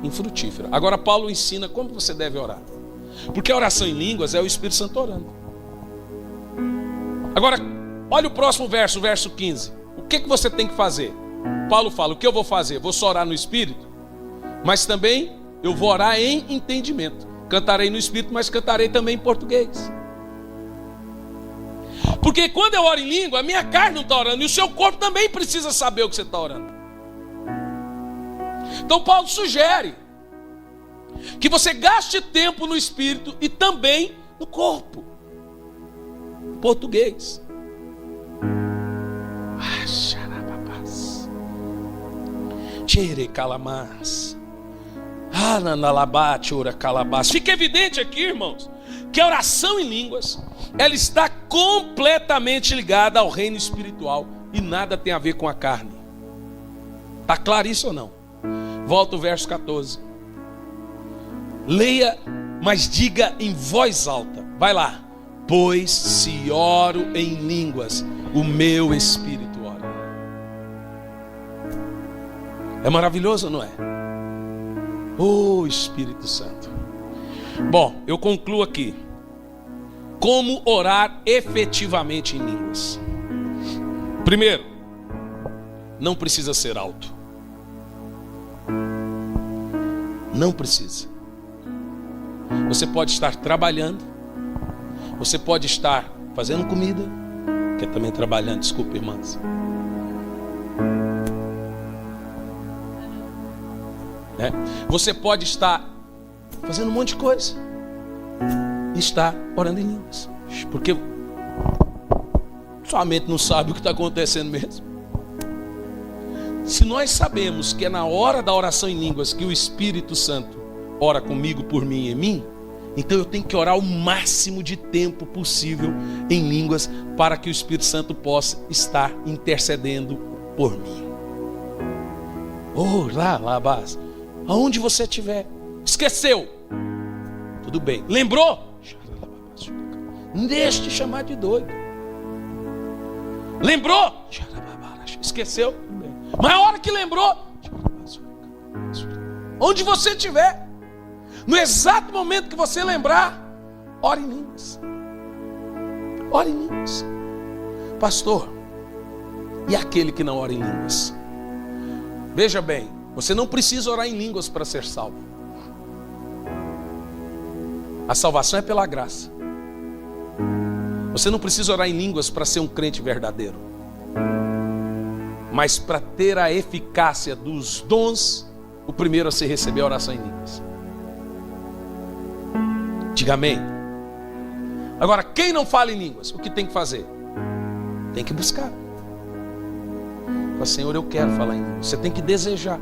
infrutífera. Agora Paulo ensina como você deve orar. Porque a oração em línguas é o Espírito Santo orando. Agora, olha o próximo verso, o verso 15. O que você tem que fazer? Paulo fala, o que eu vou fazer? Vou só orar no Espírito, mas também eu vou orar em entendimento. Cantarei no Espírito, mas cantarei também em português. Porque quando eu oro em língua, a minha carne não está orando, e o seu corpo também precisa saber o que você está orando. Então Paulo sugere que você gaste tempo no Espírito e também no corpo. Português. Fica evidente aqui, irmãos, que a oração em línguas, ela está completamente ligada ao reino espiritual e nada tem a ver com a carne. Está claro isso ou não? Volta o verso 14. Leia, mas diga em voz alta. Vai lá. Pois se oro em línguas, o meu espírito ora. É maravilhoso, não é? Oh, Espírito Santo. Bom, eu concluo aqui. Como orar efetivamente em línguas? Primeiro, não precisa ser alto. Não precisa. Você pode estar trabalhando, você pode estar fazendo comida, que é também trabalhando, desculpa, irmãs. Você pode estar fazendo um monte de coisa e estar orando em línguas, porque sua mente não sabe o que está acontecendo mesmo. Se nós sabemos que é na hora da oração em línguas que o Espírito Santo ora comigo, por mim e em mim, então eu tenho que orar o máximo de tempo possível em línguas para que o Espírito Santo possa estar intercedendo por mim. Oh, lá, basta. Aonde você estiver, esqueceu, tudo bem. Lembrou? Não deixe de chamar de doido. Lembrou? Esqueceu? Tudo bem. Mas a hora que lembrou, onde você estiver, no exato momento que você lembrar, ore em línguas. Ore em línguas. Pastor, e aquele que não ora em línguas? Veja bem, você não precisa orar em línguas para ser salvo. A salvação é pela graça. Você não precisa orar em línguas para ser um crente verdadeiro. Mas para ter a eficácia dos dons, o primeiro a se receber a oração em línguas. Diga amém. Agora, quem não fala em línguas, o que tem que fazer? Tem que buscar. Fala, Senhor, eu quero falar em línguas. Você tem que desejar.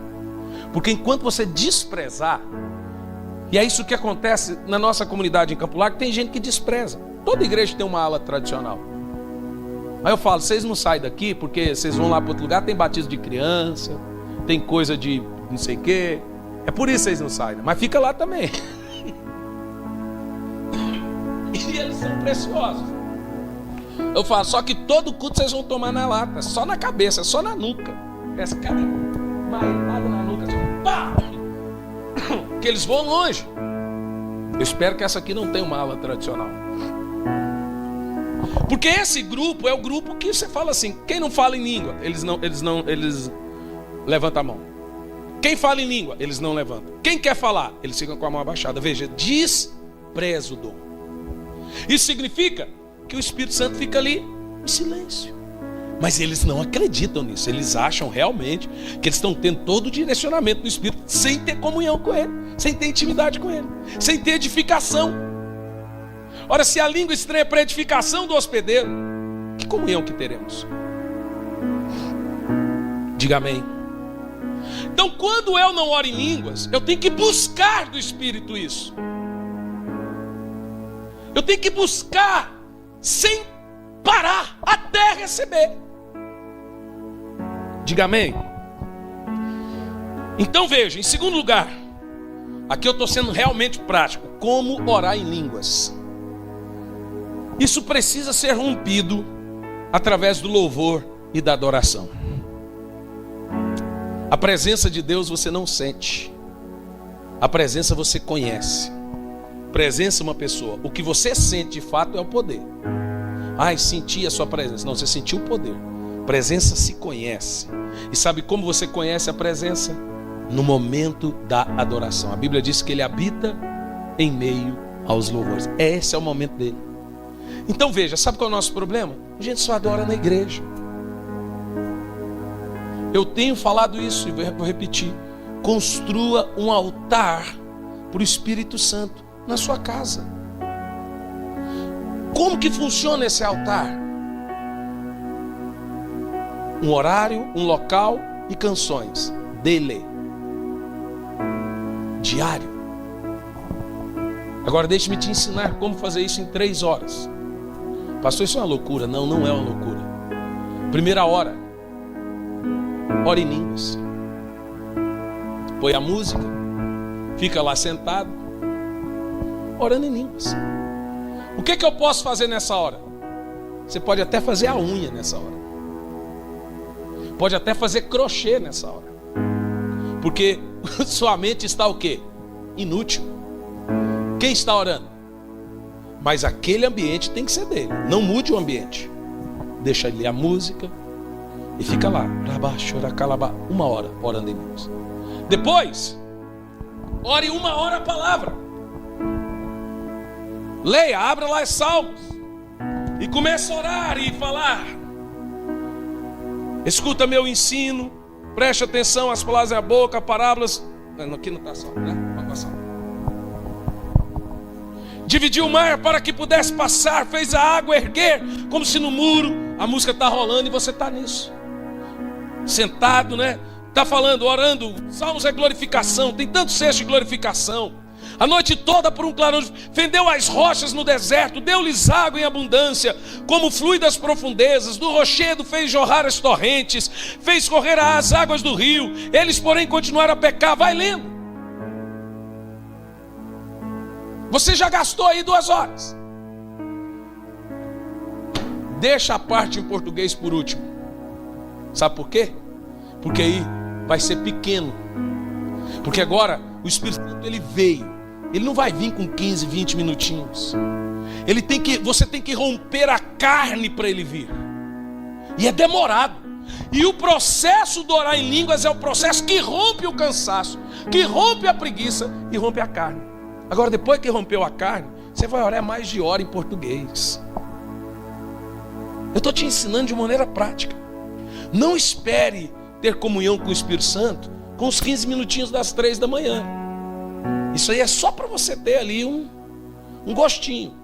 Porque enquanto você desprezar, e é isso que acontece na nossa comunidade em Campo Largo, tem gente que despreza. Toda igreja tem uma ala tradicional. Aí eu falo, vocês não saem daqui porque vocês vão lá para outro lugar, tem batismo de criança, tem coisa de não sei o quê. É por isso que vocês não saem, mas fica lá também. E eles são preciosos. Eu falo, só que todo culto vocês vão tomar na lata, só na cabeça, só na nuca. Essa cara marretada na nuca, assim, pá! Que eles vão longe. Eu espero que essa aqui não tenha uma ala tradicional. Porque esse grupo é o grupo que você fala assim, quem não fala em língua, eles levantam a mão. Quem fala em língua, eles não levantam. Quem quer falar, eles ficam com a mão abaixada. Veja, despreza o dom. Isso significa que o Espírito Santo fica ali em silêncio. Mas eles não acreditam nisso. Eles acham realmente que eles estão tendo todo o direcionamento do Espírito sem ter comunhão com Ele, sem ter intimidade com Ele, sem ter edificação. Ora, se a língua estranha é para edificação do hospedeiro, que comunhão que teremos? Diga amém. Então, quando eu não oro em línguas, eu tenho que buscar do Espírito isso. Eu tenho que buscar sem parar até receber. Diga amém. Então veja, em segundo lugar, aqui eu estou sendo realmente prático, como orar em línguas. Isso precisa ser rompido através do louvor e da adoração. A presença de Deus você não sente, a presença você conhece. Presença é uma pessoa, o que você sente de fato é o poder. Ai, senti a sua presença. Não, você sentiu o poder. Presença se conhece. E sabe como você conhece a presença? No momento da adoração. A Bíblia diz que Ele habita em meio aos louvores. Esse é o momento dele. Então veja, sabe qual é o nosso problema? A gente só adora na igreja. Eu tenho falado isso e vou repetir. Construa um altar para o Espírito Santo na sua casa. Como que funciona esse altar? Um horário, um local e canções dele. Diário. Agora deixe-me te ensinar como fazer isso em 3 horas. Pastor, isso é uma loucura. Não, não é uma loucura. Primeira hora, ore em línguas. Põe a música, fica lá sentado, orando em línguas. O que eu posso fazer nessa hora? Você pode até fazer a unha nessa hora. Pode até fazer crochê nessa hora. Porque sua mente está o quê? Inútil. Quem está orando? Mas aquele ambiente tem que ser dele. Não mude o ambiente. Deixa ele a música, E fica lá, 1 hora orando em línguas. Depois, ore 1 hora a palavra. Leia, abra lá os Salmos e comece a orar e falar. Escuta meu ensino, preste atenção às palavras da boca, parábolas. Aqui não está salvo, né? Vamos passar. Dividiu o mar para que pudesse passar, fez a água erguer, como se no muro. A música está rolando e você está nisso, sentado, né? Está falando, orando. Salmos é glorificação, tem tanto cesto de glorificação. A noite toda por um clarão, fendeu as rochas no deserto, deu-lhes água em abundância, como flui das profundezas, do rochedo fez jorrar as torrentes, fez correr as águas do rio, eles porém continuaram a pecar. Vai lendo. Você já gastou aí 2 horas. Deixa a parte em português por último. Sabe por quê? Porque aí vai ser pequeno. Porque agora o Espírito Santo ele veio. Ele não vai vir com 15, 20 minutinhos. Você tem que romper a carne para ele vir. E é demorado. E o processo do orar em línguas é o processo que rompe o cansaço, que rompe a preguiça e rompe a carne. Agora, depois que rompeu a carne, você vai orar mais de hora em português. Eu estou te ensinando de maneira prática. Não espere ter comunhão com o Espírito Santo com os 15 minutinhos das 3 da manhã. Isso aí é só para você ter ali um gostinho.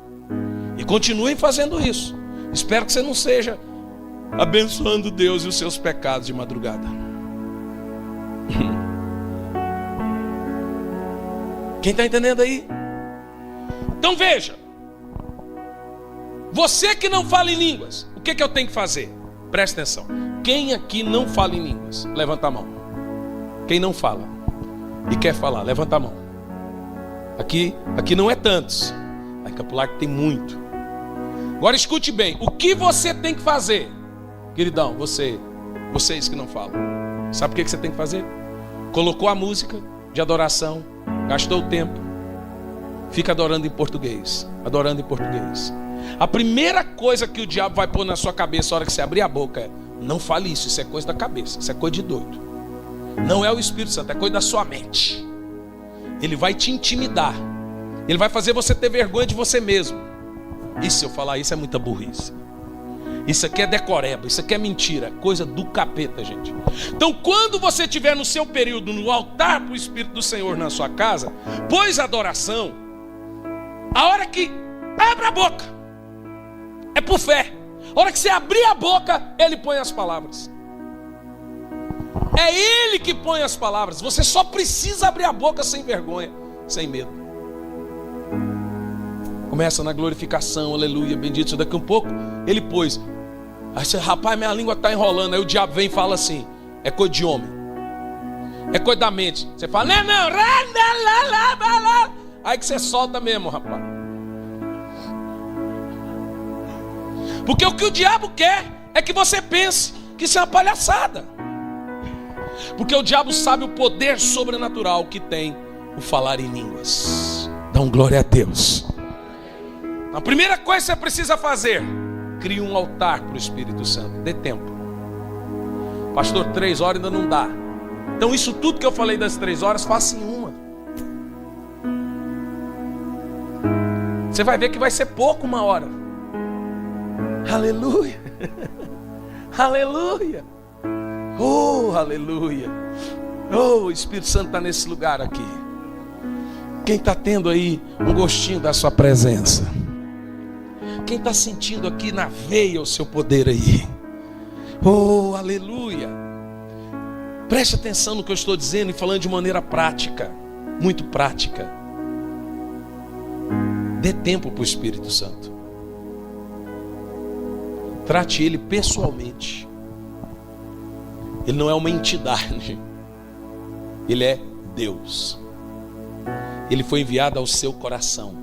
E continue fazendo isso. Espero que você não seja abençoando Deus e os seus pecados de madrugada. Quem está entendendo aí? Então veja. Você que não fala em línguas, o que eu tenho que fazer? Presta atenção. Quem aqui não fala em línguas? Levanta a mão. Quem não fala e quer falar, levanta a mão. Aqui não é tantos. Lá em Campo Largo tem muito. Agora escute bem. O que você tem que fazer? Queridão, vocês que não falam. Sabe o que você tem que fazer? Colocou a música de adoração, gastou o tempo, fica adorando em português. Adorando em português. A primeira coisa que o diabo vai pôr na sua cabeça na hora que você abrir a boca é: não fale isso, isso é coisa da cabeça, isso é coisa de doido. Não é o Espírito Santo, é coisa da sua mente. Ele vai te intimidar. Ele vai fazer você ter vergonha de você mesmo. E se eu falar isso é muita burrice. Isso aqui é decoreba, isso aqui é mentira, coisa do capeta, gente. Então quando você estiver no seu período no altar para o Espírito do Senhor na sua casa, pois adoração, a hora que abre a boca, é por fé. A hora que você abrir a boca, Ele põe as palavras. É Ele que põe as palavras. Você só precisa abrir a boca sem vergonha, sem medo. Começa na glorificação, aleluia, bendito. Daqui um pouco, Ele pôs. Aí você, rapaz, minha língua está enrolando. Aí o diabo vem e fala assim: é coisa de homem, é coisa da mente. Você fala, não. Aí que você solta mesmo, rapaz. Porque o que o diabo quer é que você pense que isso é uma palhaçada. Porque o diabo sabe o poder sobrenatural que tem o falar em línguas. Dá um glória a Deus. A primeira coisa que você precisa fazer: crie um altar para o Espírito Santo. Dê tempo. Pastor, 3 horas ainda não dá. Então isso tudo que eu falei das 3 horas, faça em uma. Você vai ver que vai ser pouco 1 hora. Aleluia. Aleluia. Oh, aleluia. Oh, o Espírito Santo está nesse lugar aqui. Quem está tendo aí um gostinho da sua presença? Quem está sentindo aqui na veia o seu poder aí? Oh, aleluia. Preste atenção no que eu estou dizendo e falando de maneira prática. Muito prática. Dê tempo para o Espírito Santo. Trate Ele pessoalmente. Ele não é uma entidade. Ele é Deus. Ele foi enviado ao seu coração.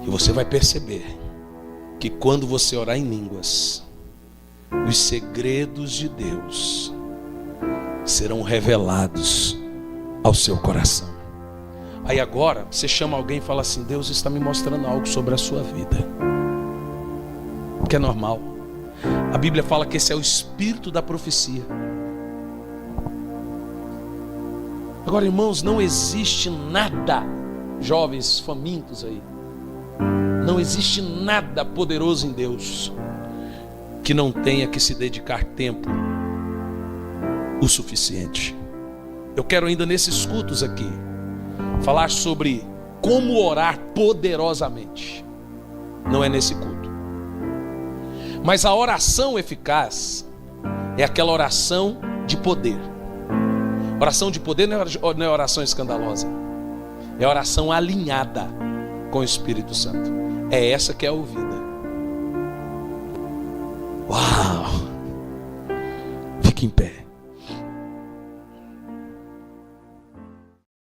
E você vai perceber que quando você orar em línguas, os segredos de Deus serão revelados ao seu coração. Aí agora você chama alguém e fala assim: Deus está me mostrando algo sobre a sua vida. Que é normal. A Bíblia fala que esse é o espírito da profecia. Agora, irmãos, não existe nada, jovens famintos aí, não existe nada poderoso em Deus que não tenha que se dedicar tempo o suficiente. Eu quero ainda nesses cultos aqui falar sobre como orar poderosamente. Não é nesse culto. Mas a oração eficaz é aquela oração de poder. Oração de poder não é oração escandalosa. É oração alinhada com o Espírito Santo. É essa que é a ouvida. Uau! Fique em pé.